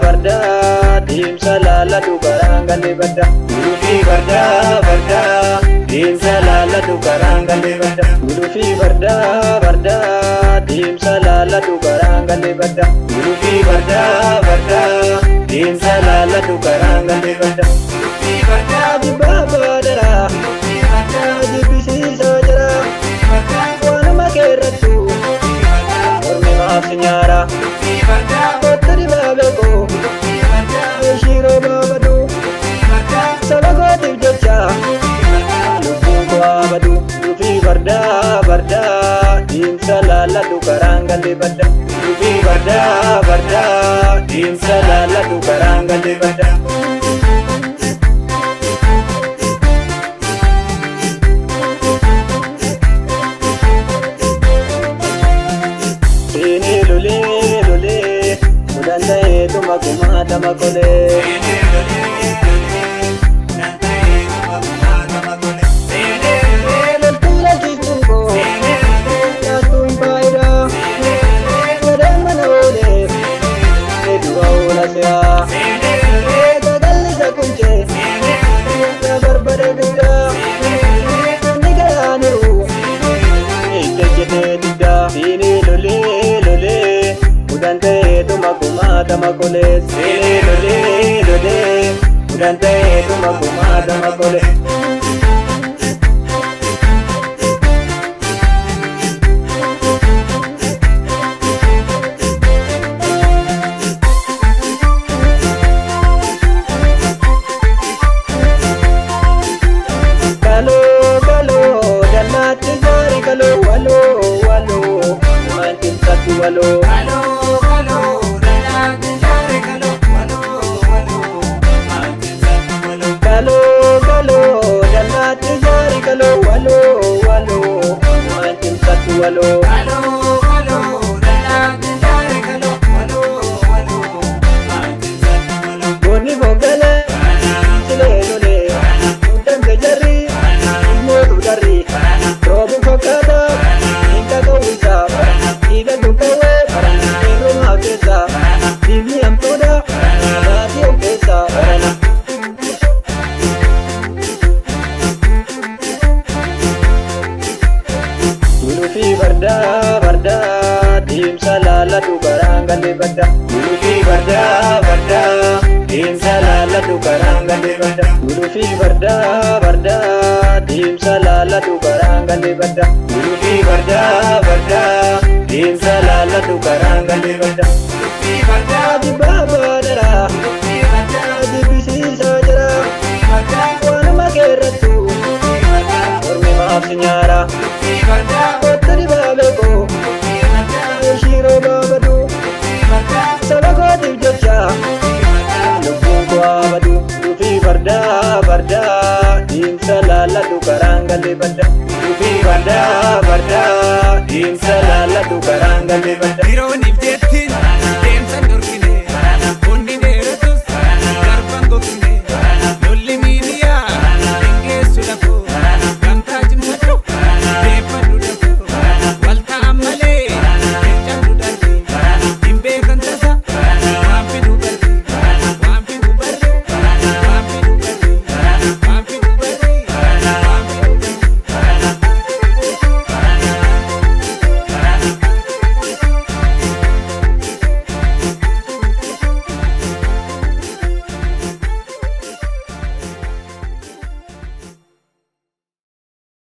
barda deemsa laalatu karaan galee badda. Gulufi barda deemsa laalatu karaan galee badda. Gulufi barda deemsa laalatu karaan galee badda. Gulufi barda deemsa laalatu karaan galee badda. Gulufi barda dibaba dara dibisiisa jara waanuma keerrattu ormi maaf nyaara. Kotta dibaabe koo shiroo baabadu saba kootiif jecha lubbuun koo abadu. Gulufi barda deemsa laalatu karaan galee badda. Gulufi barda deemsa laalatu karaan galee badda. Kumata makole leltura kitungo yatum paira wadanmanole edua ola sea tagalli sakunche ya barbare duda nigaranu ikejete duda ini lole udante kumata makole lole udante kumata makole. Kalo dalati jari kalo walo mantin satu walo. Boni bogale sile lole udang jari modu dari robu fakada inka kawisa ida dukawe rumah desa dini amtoda radio desa. Gulufi barda deemsa laalatu karaan galee badda. Gulufi barda deemsa laalatu karaan galee badda. Gulufi barda deemsa laalatu karaan galee badda. Gulufi barda deemsa laalatu karaan galee badda. Gulufi barda dibaba dara dibisiisa jara waanuma keerrattu ormi maaf nyaara. Kotta dibaabe koo shiroo baabadu saba kootiif jecha lubbuun koo abadu. Gulufi barda deemsa laalatu karaan galee badda. Gulufi barda deemsa laalatu karaan galee badda.